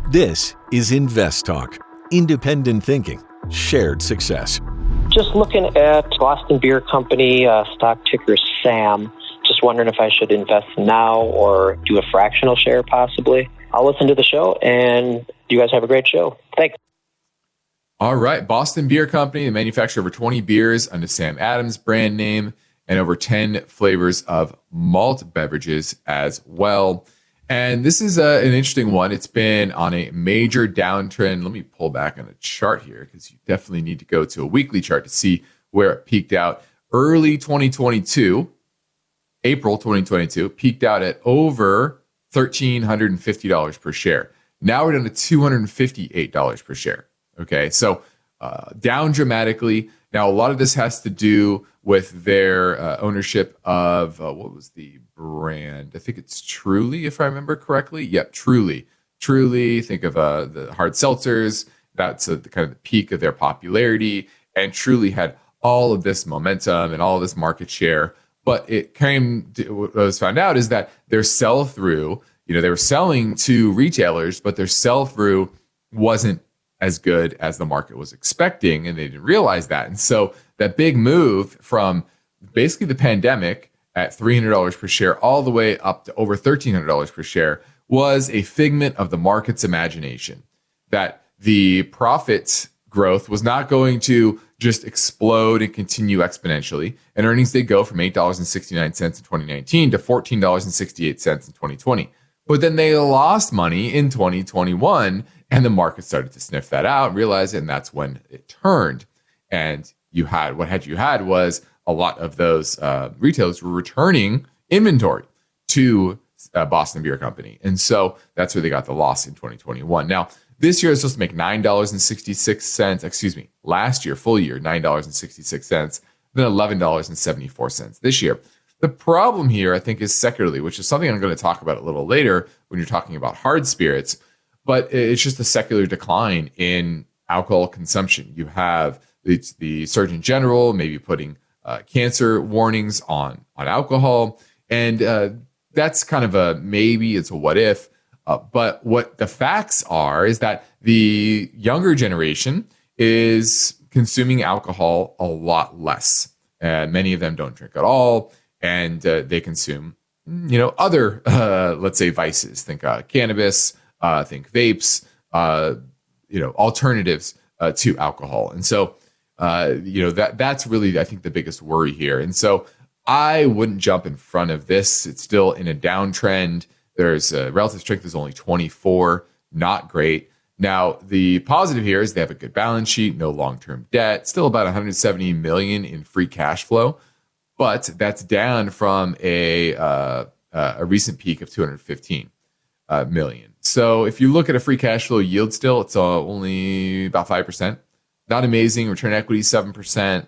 This is InvestTalk. Independent thinking, shared success. Just looking at Boston Beer Company, stock ticker SAM. Just wondering if I should invest now or do a fractional share possibly. I'll listen to the show, and you guys have a great show. Thanks. All right. Boston Beer Company, they manufacture over 20 beers under Sam Adams brand name and over 10 flavors of malt beverages as well. And this is an interesting one. It's been on a major downtrend. Let me pull back on a chart here because you definitely need to go to a weekly chart to see where it peaked out. Early 2022, April 2022, peaked out at over $1,350 per share. Now we're down to $258 per share. Okay, so down dramatically. Now, a lot of this has to do with their ownership of, what was the brand? I think it's Truly, if I remember correctly. Yep, Truly. Truly, think of the hard seltzers. That's the kind of the peak of their popularity. And Truly had all of this momentum and all of this market share. But it came to, what was found out is that their sell-through, they were selling to retailers, but their sell-through wasn't as good as the market was expecting, and they didn't realize that. And so that big move from basically the pandemic at $300 per share all the way up to over $1,300 per share was a figment of the market's imagination, that the profit growth was not going to just explode and continue exponentially. And earnings did go from $8.69 in 2019 to $14.68 in 2020. But then they lost money in 2021, and the market started to sniff that out, realize it, and that's when it turned. And you had was a lot of those retailers were returning inventory to Boston Beer Company. And so that's where they got the loss in 2021. Now, this year is supposed to make $9.66. Last year, full year, $9.66, then $11.74 this year. The problem here, I think, is secularly, which is something I'm going to talk about a little later when you're talking about hard spirits, but it's just a secular decline in alcohol consumption. You have the Surgeon General maybe putting cancer warnings on alcohol, and that's kind of a maybe, it's a what if, but what the facts are is that the younger generation is consuming alcohol a lot less. Many of them don't drink at all. And they consume, other, let's say, vices. Think cannabis, think vapes, alternatives to alcohol. And so, that's really, I think, the biggest worry here. And so I wouldn't jump in front of this. It's still in a downtrend. There's relative strength is only 24, not great. Now, the positive here is they have a good balance sheet, no long-term debt, still about $170 million in free cash flow. But that's down from a recent peak of $215 million. So if you look at a free cash flow yield still, it's only about 5%. Not amazing. Return equity, 7%.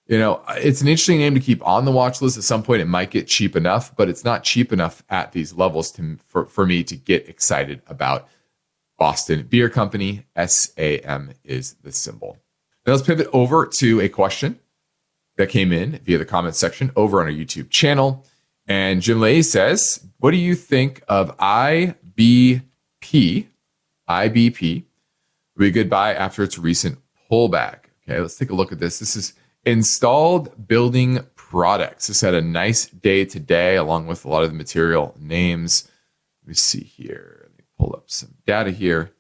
It's an interesting name to keep on the watch list. At some point, it might get cheap enough, but it's not cheap enough at these levels for me to get excited about Boston Beer Company. SAM is the symbol. Now let's pivot over to a question that came in via the comments section over on our YouTube channel. And Jim Lay says, what do you think of IBP? IBP would be a good buy after its recent pullback. Okay, let's take a look at this. This is Installed Building Products. This had a nice day today, along with a lot of the material names. Let me see here. Let me pull up some data here.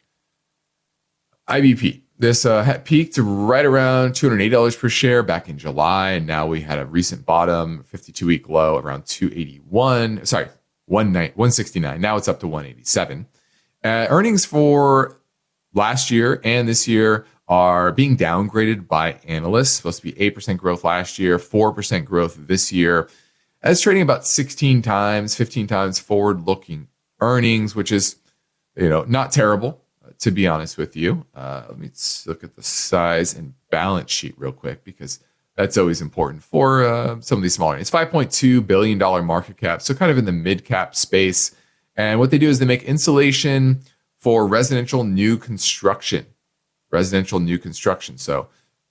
IBP. This had peaked right around $280 per share back in July, and now we had a recent bottom, 52-week low around 281. Sorry, 169. Now it's up to 187. Earnings for last year and this year are being downgraded by analysts. Supposed to be 8% growth last year, 4% growth this year. It's trading about 16 times, 15 times forward-looking earnings, which is, not terrible, to be honest with you. Let me look at the size and balance sheet real quick, because that's always important for some of these smaller. It's $5.2 billion market cap, so kind of in the mid-cap space. And what they do is they make insulation for residential new construction. So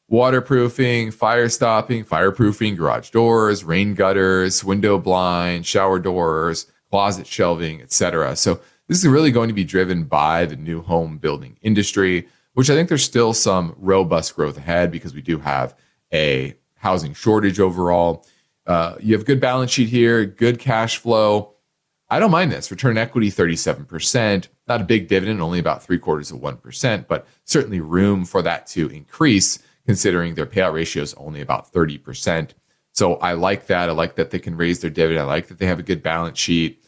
waterproofing, fire stopping, fireproofing, garage doors, rain gutters, window blinds, shower doors, closet shelving, etc. So this is really going to be driven by the new home building industry, which I think there's still some robust growth ahead because we do have a housing shortage overall. You have a good balance sheet here, good cash flow. I don't mind this. Return on equity, 37%. Not a big dividend, only about 0.75%, but certainly room for that to increase considering their payout ratio is only about 30%. So I like that. I like that they can raise their dividend. I like that they have a good balance sheet.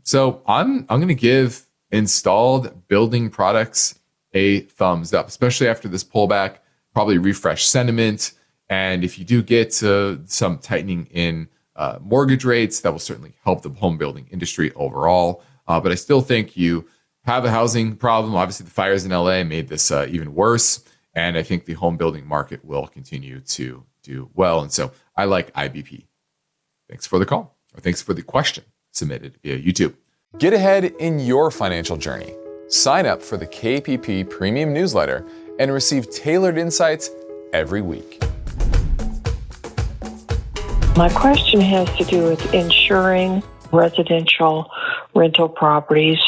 So I'm going to give Installed Building Products a thumbs up, especially after this pullback, probably refresh sentiment. And if you do get some tightening in mortgage rates, that will certainly help the home building industry overall. But I still think you have a housing problem. Obviously, the fires in LA made this even worse. And I think the home building market will continue to do well. And so I like IBP. Thanks for the call, or thanks for the question submitted via YouTube. Get ahead in your financial journey. Sign up for the KPP Premium Newsletter and receive tailored insights every week. My question has to do with insuring residential rental properties,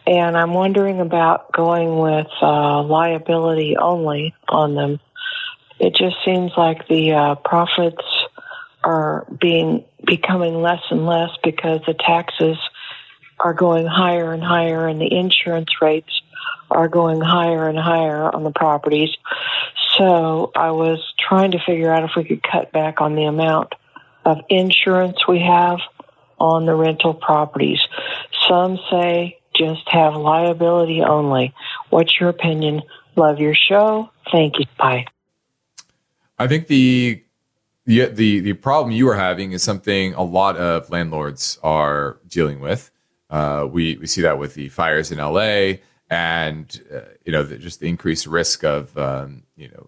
and I'm wondering about going with liability only on them. It just seems like the profits are becoming less and less because the taxes are going higher and higher, and the insurance rates are going higher and higher on the properties. So I was trying to figure out if we could cut back on the amount of insurance we have on the rental properties. Some say just have liability only. What's your opinion? Love your show. Thank you. Bye. I think the problem you are having is something a lot of landlords are dealing with. We see that with the fires in LA and just the increased risk of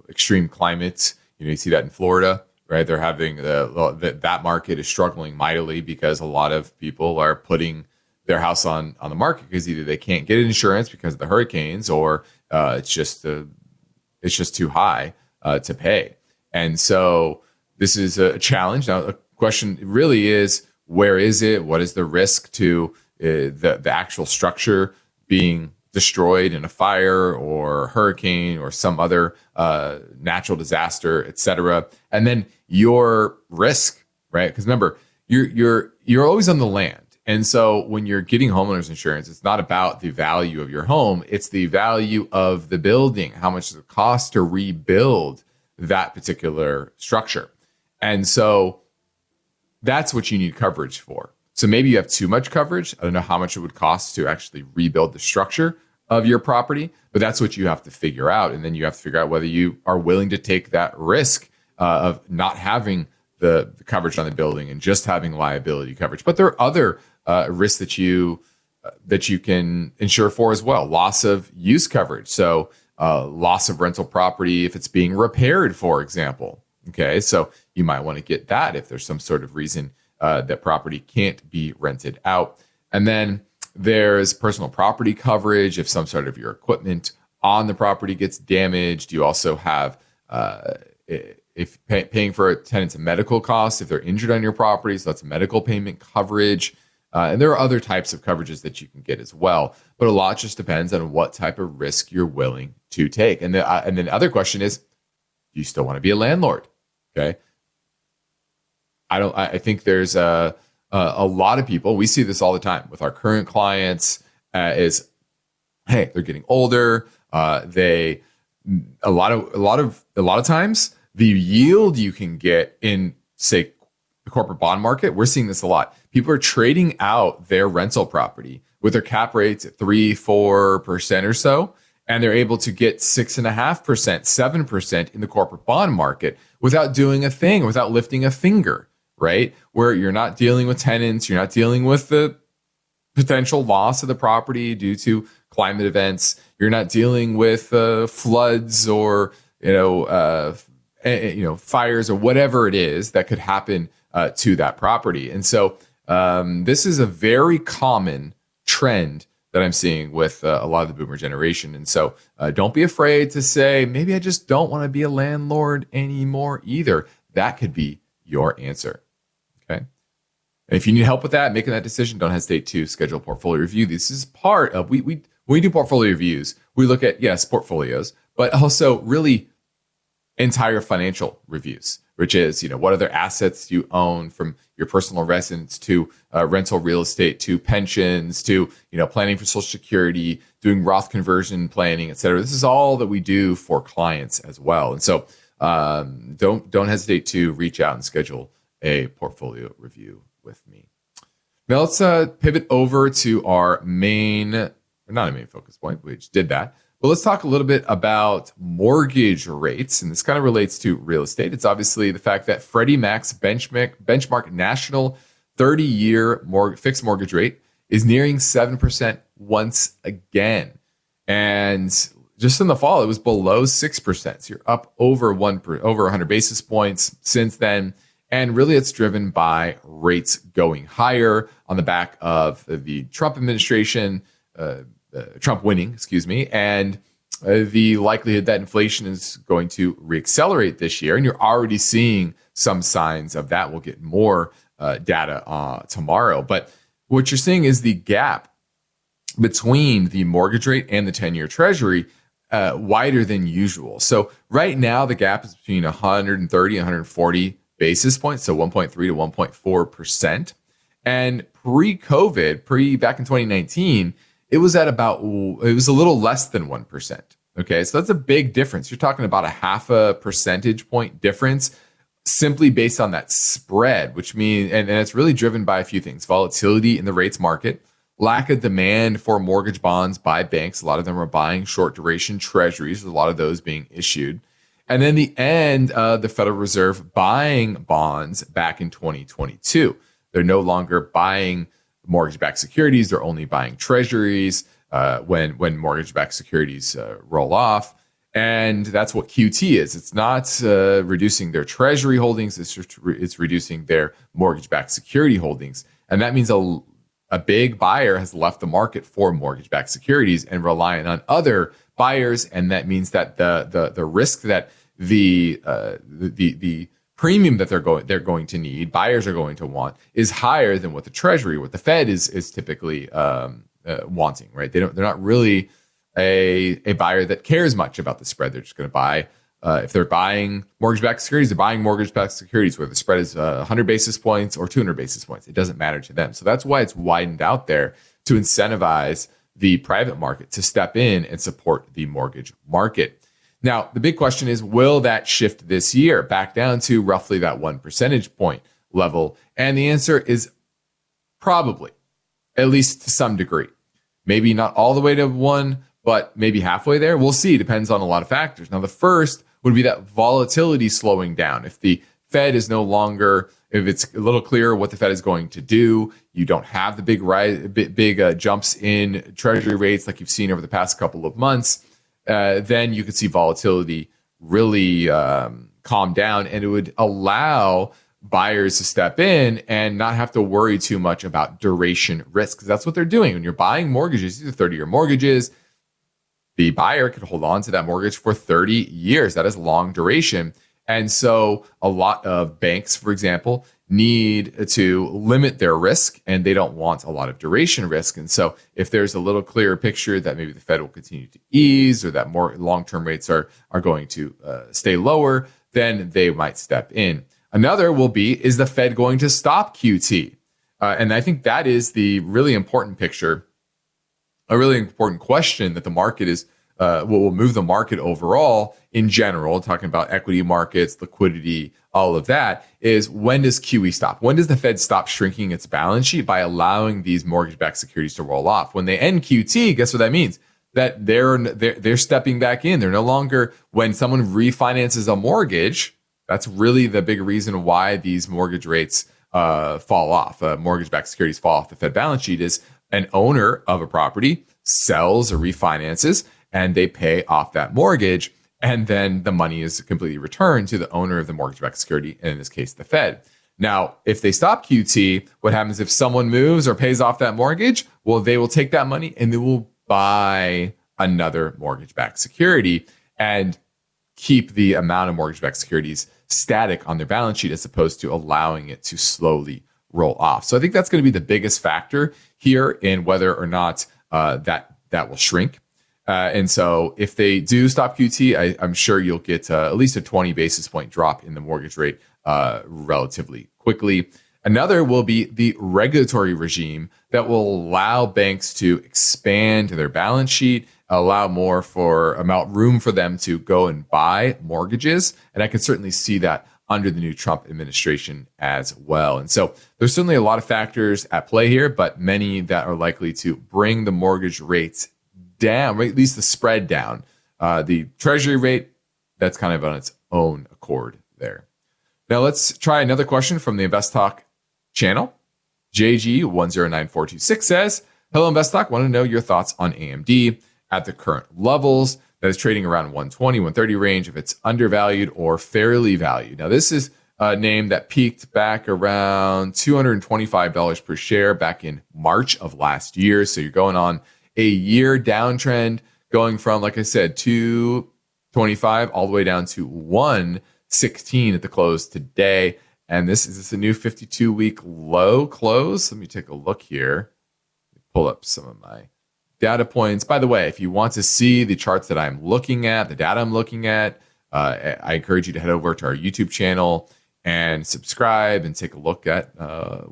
extreme climates. You see that in Florida, right? They're having that market is struggling mightily because a lot of people are putting their house on the market because either they can't get insurance because of the hurricanes or it's just too high to pay. And so this is a challenge. Now, the question really is, where is it? What is the risk to the actual structure being destroyed in a fire or hurricane or some other natural disaster, et cetera? And then your risk, right? Because remember, you're always on the land. And so when you're getting homeowners insurance, it's not about the value of your home. It's the value of the building. How much does it cost to rebuild that particular structure? And so that's what you need coverage for. So maybe you have too much coverage. I don't know how much it would cost to actually rebuild the structure of your property, but that's what you have to figure out. And then you have to figure out whether you are willing to take that risk of not having the coverage on the building and just having liability coverage. But there are other risks that you can insure for as well. Loss of use coverage. So loss of rental property if it's being repaired, for example. Okay, so you might want to get that if there's some sort of reason that property can't be rented out. And then there's personal property coverage if some sort of your equipment on the property gets damaged. You also have if paying for tenants' medical costs if they're injured on your property, so that's medical payment coverage. And there are other types of coverages that you can get as well, but a lot just depends on what type of risk you're willing to take. And then the other question is, do you still want to be a landlord? Okay. I think there's a lot of people, we see this all the time with our current clients, is, hey, they're getting older. A lot of times the yield you can get in, say, the corporate bond market, we're seeing this a lot. People are trading out their rental property with their cap rates at 3-4% or so, and they're able to get 6.5%, 7% in the corporate bond market without doing a thing, without lifting a finger, right? Where you're not dealing with tenants, you're not dealing with the potential loss of the property due to climate events, you're not dealing with floods or fires or whatever it is that could happen to that property. And so this is a very common trend that I'm seeing with a lot of the boomer generation. And so don't be afraid to say, maybe I just don't want to be a landlord anymore either. That could be your answer. Okay. And if you need help with that, making that decision, don't hesitate to schedule a portfolio review. This is part of, when we do portfolio reviews, we look at, yes, portfolios, but also really entire financial reviews, which is, what other assets you own, from your personal residence to rental real estate to pensions to, planning for Social Security, doing Roth conversion planning, et cetera. This is all that we do for clients as well. And so don't hesitate to reach out and schedule a portfolio review with me. Now let's pivot over to our not a main focus point, we just did that. But let's talk a little bit about mortgage rates. And this kind of relates to real estate. It's obviously the fact that Freddie Mac's benchmark national 30-year fixed mortgage rate is nearing 7% once again. And just in the fall, it was below 6%. So you're up over 100 basis points since then. And really, it's driven by rates going higher on the back of the Trump administration, Trump winning, and the likelihood that inflation is going to reaccelerate this year. And you're already seeing some signs of that. We'll get more data tomorrow. But what you're seeing is the gap between the mortgage rate and the 10-year Treasury wider than usual. So right now, the gap is between 130 and 140 basis points, so 1.3 to 1.4%. And pre-COVID, back in 2019, it was a little less than 1%. Okay, so that's a big difference. You're talking about a 0.5 percentage point difference simply based on that spread, which means, and it's really driven by a few things: volatility in the rates market, lack of demand for mortgage bonds by banks. A lot of them are buying short duration treasuries, a lot of those being issued. And then the end of the Federal Reserve buying bonds back in 2022. They're no longer buying mortgage-backed securities. They're only buying treasuries when mortgage-backed securities roll off. And that's what QT is. It's not reducing their treasury holdings. It's reducing their mortgage-backed security holdings. And that means a big buyer has left the market for mortgage-backed securities and relying on other buyers. And that means that the risk that the premium that they're going to need, buyers are going to want, is higher than what the Treasury, what the Fed is typically wanting, right? They're not really a buyer that cares much about the spread. They're just going to buy. If they're buying mortgage-backed securities, they're buying mortgage-backed securities where the spread is 100 basis points or 200 basis points. It doesn't matter to them. So that's why it's widened out there to incentivize the private market to step in and support the mortgage market. Now, the big question is, will that shift this year back down to roughly that 1 percentage point level? And the answer is probably, at least to some degree. Maybe not all the way to 1, but maybe halfway there. We'll see. Depends on a lot of factors. Now, the first would be that volatility slowing down. If the Fed is no longer, if it's a little clearer what the Fed is going to do, you don't have the big jumps in Treasury rates like you've seen over the past couple of months, then you could see volatility really calm down, and it would allow buyers to step in and not have to worry too much about duration risk, because that's what they're doing. When you're buying mortgages, these are 30-year mortgages, the buyer could hold on to that mortgage for 30 years. That is long duration. And so a lot of banks, for example, need to limit their risk, and they don't want a lot of duration risk. And so if there's a little clearer picture that maybe the Fed will continue to ease, or that more long-term rates are going to stay lower, then they might step in. Another will be, is the Fed going to stop QT? And I think that is the really important picture, a really important question that the market is, will move the market overall in general, talking about equity markets, liquidity, all of that, is when does QE stop? When does the Fed stop shrinking its balance sheet by allowing these mortgage-backed securities to roll off? When they end QT, guess what that means? That they're stepping back in. They're no longer, when someone refinances a mortgage, that's really the big reason why these mortgage rates fall off. Mortgage-backed securities fall off the Fed balance sheet is an owner of a property sells or refinances, and they pay off that mortgage, and then the money is completely returned to the owner of the mortgage-backed security, and in this case, the Fed. Now, if they stop QT, what happens if someone moves or pays off that mortgage? Well, they will take that money and they will buy another mortgage-backed security and keep the amount of mortgage-backed securities static on their balance sheet, as opposed to allowing it to slowly roll off. So I think that's going to be the biggest factor here in whether or not that will shrink. And so if they do stop QT, I'm sure you'll get at least a 20 basis point drop in the mortgage rate relatively quickly. Another will be the regulatory regime that will allow banks to expand their balance sheet, allow room for them to go and buy mortgages. And I can certainly see that under the new Trump administration as well. And so there's certainly a lot of factors at play here, but many that are likely to bring the mortgage rates down, or at least the spread down. The treasury rate, that's kind of on its own accord there. Now let's try another question from the InvestTalk channel. JG109426 says, hello InvestTalk, want to know your thoughts on AMD at the current levels that is trading around 120, 130 range, if it's undervalued or fairly valued. Now this is a name that peaked back around $225 per share back in March of last year. So you're going on a year downtrend, going from, like I said, 225 all the way down to 116 at the close today. And this is a new 52-week low close. Let me take a look here. Pull up some of my data points. By the way, if you want to see the charts that I'm looking at, the data I'm looking at, I encourage you to head over to our YouTube channel and subscribe and take a look at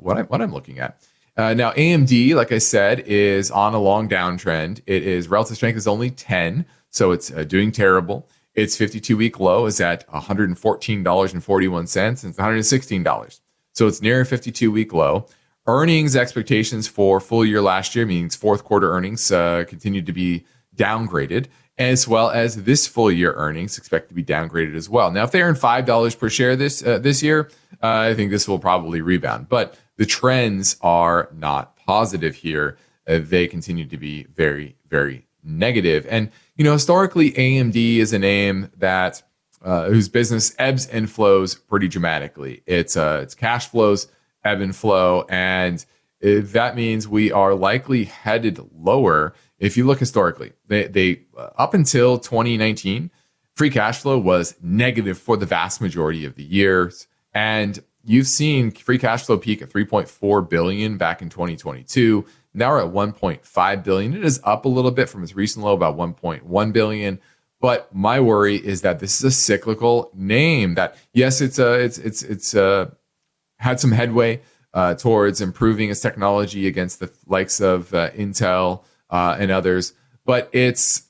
what I'm looking at. Now, AMD, like I said, is on a long downtrend. It is relative strength is only 10, so it's doing terrible. Its 52-week low is at $114.41, and it's $116. So it's near a 52-week low. Earnings expectations for full year last year, meaning fourth quarter earnings, continued to be downgraded, as well as this full year earnings expect to be downgraded as well. Now, if they earn $5 per share this year, I think this will probably rebound. But the trends are not positive here. They continue to be very, very negative. And, historically, AMD is a name that whose business ebbs and flows pretty dramatically. Its cash flows ebb and flow, and that means we are likely headed lower. If you look historically, they up until 2019, free cash flow was negative for the vast majority of the years, and you've seen free cash flow peak at $3.4 billion back in 2022. Now we're at $1.5 billion. It is up a little bit from its recent low, about $1.1 billion. But my worry is that this is a cyclical name. That yes, it's had some headway towards improving its technology against the likes of Intel and others, but it's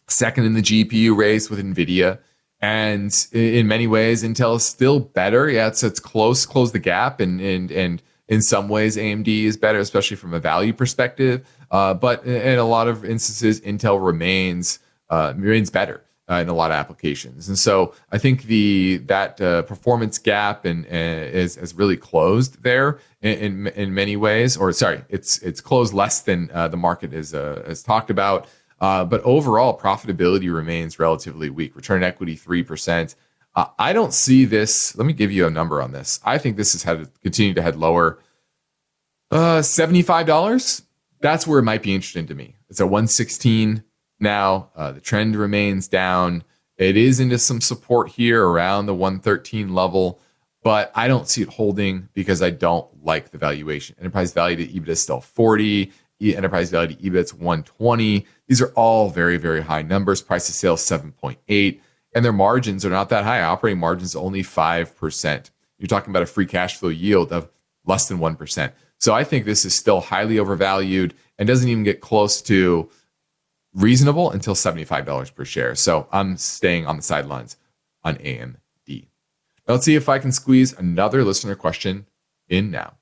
second in the GPU race with NVIDIA. And in many ways, Intel is still better. Yeah, it's close the gap, and in some ways, AMD is better, especially from a value perspective. But in a lot of instances, Intel remains better in a lot of applications. And so I think that performance gap is really closed there in many ways. Or sorry, it's closed less than the market has talked about. But overall, profitability remains relatively weak. Return on equity, 3%. I don't see this. Let me give you a number on this. I think this has continued to head lower. $75. That's where it might be interesting to me. It's at 116 now. The trend remains down. It is into some support here around the 113 level, but I don't see it holding because I don't like the valuation. Enterprise value to EBITDA is still 40. Enterprise value to EBITDA is 120. These are all very, very high numbers. Price to sales 7.8. And their margins are not that high. Operating margins only 5%. You're talking about a free cash flow yield of less than 1%. So I think this is still highly overvalued and doesn't even get close to reasonable until $75 per share. So I'm staying on the sidelines on AMD. Now let's see if I can squeeze another listener question in now.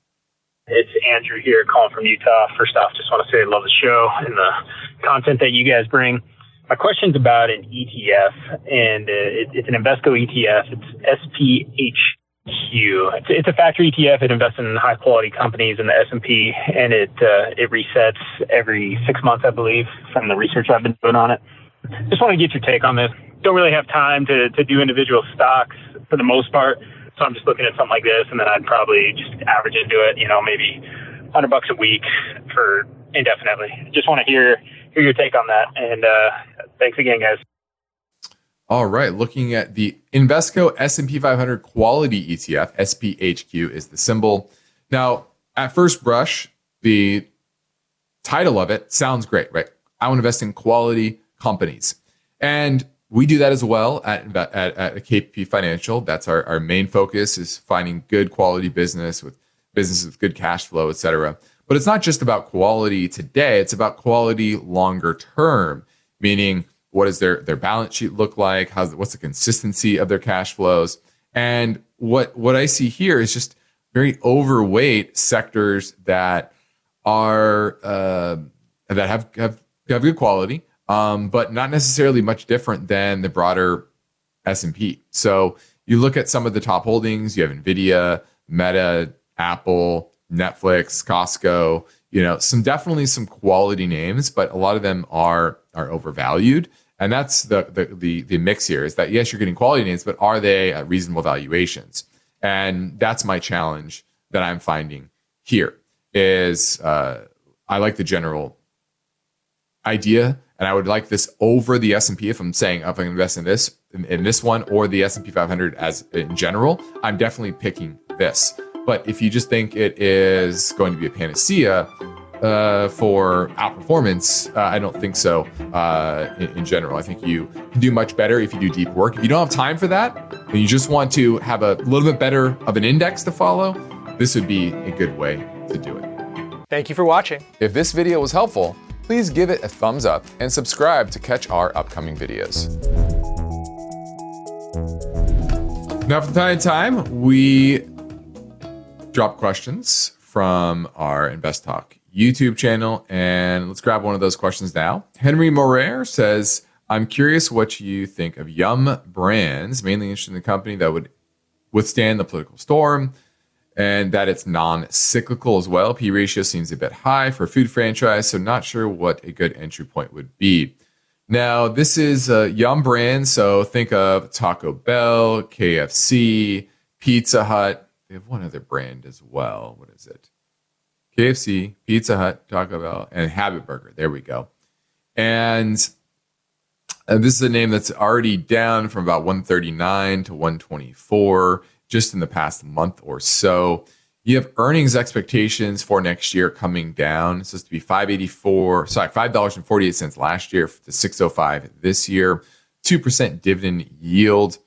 It's Andrew here calling from Utah. First off, just want to say I love the show and the content that you guys bring. My question's about an ETF, and it's an Invesco ETF. It's SPHQ. It's a factor ETF. It invests in high-quality companies in the S&P, and it resets every 6 months, I believe, from the research I've been doing on it. Just want to get your take on this. Don't really have time to do individual stocks for the most part, so I'm just looking at something like this, and then I'd probably just average into it, maybe $100 a week for indefinitely. Just want to hear your take on that, and thanks again, guys. All right, looking at the Invesco S&P 500 Quality ETF, SPHQ is the symbol. Now, at first brush, the title of it sounds great, right? I want to invest in quality companies. And we do that as well at KPP Financial. That's our main focus, is finding good quality businesses with good cash flow, et cetera. But it's not just about quality today. It's about quality longer term, meaning what does their balance sheet look like? What's the consistency of their cash flows? And what I see here is just very overweight sectors that are that have good quality, but not necessarily much different than the broader S&P. So you look at some of the top holdings. You have NVIDIA, Meta, Apple, Netflix, Costco. Definitely some quality names, but a lot of them are overvalued. And that's the mix here, is that yes, you're getting quality names, but are they at reasonable valuations? And that's my challenge that I'm finding here. Is I like the general idea, and I would like this over the S&P. If I'm saying if I invest in this one or the S&P 500 as in general, I'm definitely picking this. But if you just think it is going to be a panacea for outperformance, I don't think so in general. I think you can do much better if you do deep work. If you don't have time for that, and you just want to have a little bit better of an index to follow, this would be a good way to do it. Thank you for watching. If this video was helpful, please give it a thumbs up and subscribe to catch our upcoming videos. Now, from time to time, we drop questions from our InvestTalk YouTube channel, and let's grab one of those questions now. Henry Morer says, I'm curious what you think of Yum Brands, mainly interested in the company that would withstand the political storm and that it's non-cyclical as well. P ratio seems a bit high for a food franchise, so not sure what a good entry point would be. Now, this is Yum Brands, so think of Taco Bell, KFC, Pizza Hut. They have one other brand as well. What is it? KFC, Pizza Hut, Taco Bell, and Habit Burger. There we go. And this is a name that's already down from about 139 to 124 just in the past month or so. You have earnings expectations for next year coming down. It's supposed to be $5.48 last year to $6.05 this year, 2% dividend yield.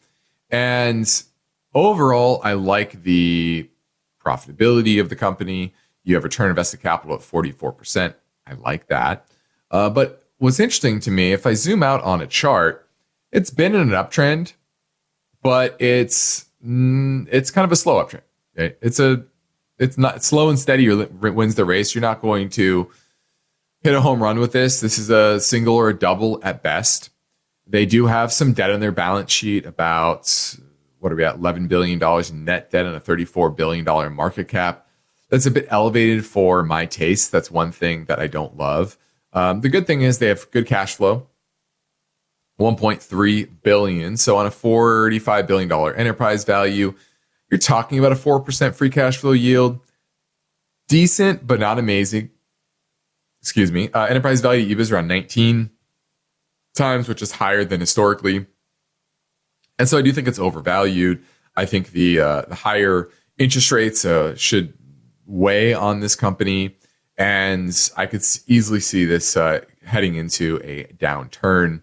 And overall, I like the profitability of the company. You have return on invested capital at 44%. I like that. But what's interesting to me, if I zoom out on a chart, it's been in an uptrend, but it's kind of a slow uptrend. Okay? It's not slow and steady wins the race. You're not going to hit a home run with this. This is a single or a double at best. They do have some debt on their balance sheet, about, what are we at, $11 billion in net debt on a $34 billion market cap. That's a bit elevated for my taste. That's one thing that I don't love. The good thing is they have good cash flow, $1.3 billion. So on a $45 billion enterprise value, you're talking about a 4% free cash flow yield. Decent, but not amazing. Excuse me. Enterprise value EV is around 19 times, which is higher than historically. And so I do think it's overvalued. I think the higher interest rates should weigh on this company. And I could easily see this heading into a downturn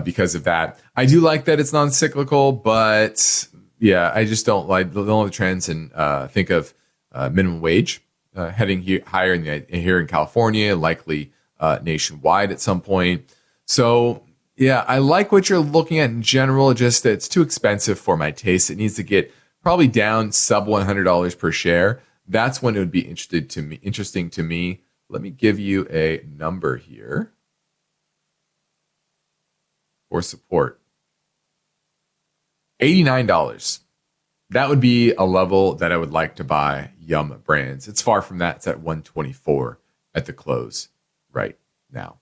because of that. I do like that it's non-cyclical, but yeah, I just don't like the trends and think of minimum wage heading higher here in California, likely nationwide at some point. So yeah, I like what you're looking at in general, just that it's too expensive for my taste. It needs to get probably down sub $100 per share. That's when it would be interesting to me. Let me give you a number here for support. $89. That would be a level that I would like to buy Yum Brands. It's far from that. It's at 124 at the close right now.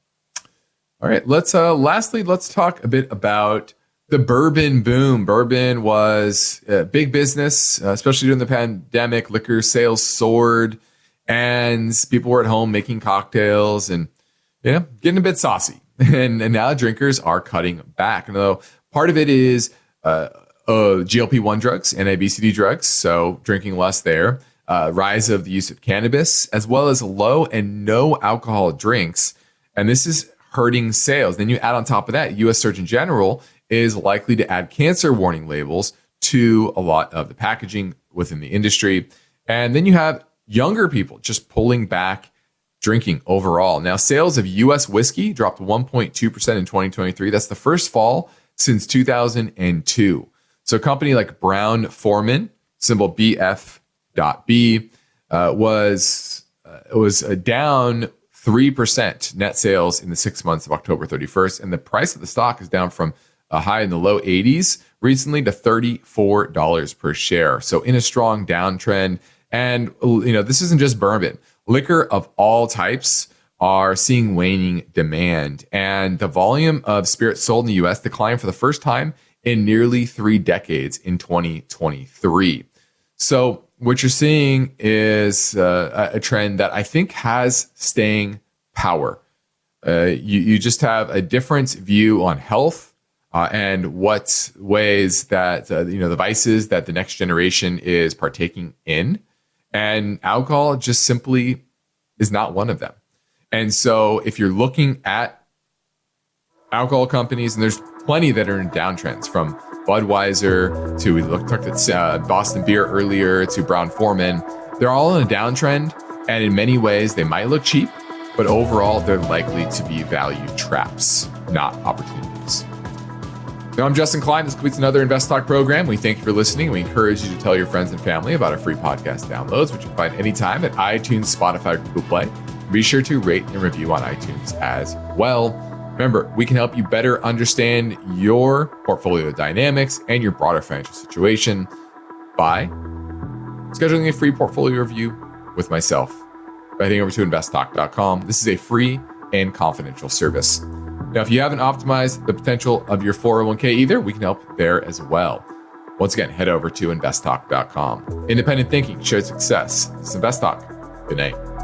All right, lastly, let's talk a bit about the Bourbon Boom. Bourbon was a big business, especially during the pandemic. Liquor sales soared, and people were at home making cocktails and getting a bit saucy. And now drinkers are cutting back. And though part of it is GLP-1 drugs and obesity drugs, so drinking less there. rise of the use of cannabis, as well as low and no alcohol drinks. And this is hurting sales. Then you add on top of that, U.S. Surgeon General is likely to add cancer warning labels to a lot of the packaging within the industry. And then you have younger people just pulling back drinking overall. Now, sales of U.S. whiskey dropped 1.2% in 2023. That's the first fall since 2002. So a company like Brown-Forman, symbol BF.B, was down 3% net sales in the 6 months of October 31st. And the price of the stock is down from a high in the low 80s recently to $34 per share. So in a strong downtrend. And, this isn't just bourbon. Liquor of all types are seeing waning demand. And the volume of spirits sold in the U.S. declined for the first time in nearly 3 decades in 2023. So what you're seeing is a trend that I think has staying power. You just have a different view on health and what ways that, the vices that the next generation is partaking in. And alcohol just simply is not one of them. And so if you're looking at alcohol companies, and there's plenty that are in downtrends, from Budweiser to, we talked at Boston Beer earlier, to Brown-Forman, they're all in a downtrend. And in many ways, they might look cheap, but overall, they're likely to be value traps, not opportunities. Now, I'm Justin Klein. This completes another InvestTalk program. We thank you for listening. We encourage you to tell your friends and family about our free podcast downloads, which you can find anytime at iTunes, Spotify, or Google Play. Be sure to rate and review on iTunes as well. Remember, we can help you better understand your portfolio dynamics and your broader financial situation by scheduling a free portfolio review with myself by heading over to investtalk.com. This is a free and confidential service. Now, if you haven't optimized the potential of your 401k either, we can help there as well. Once again, head over to investtalk.com. Independent thinking, shared success. This is InvestTalk. Good night.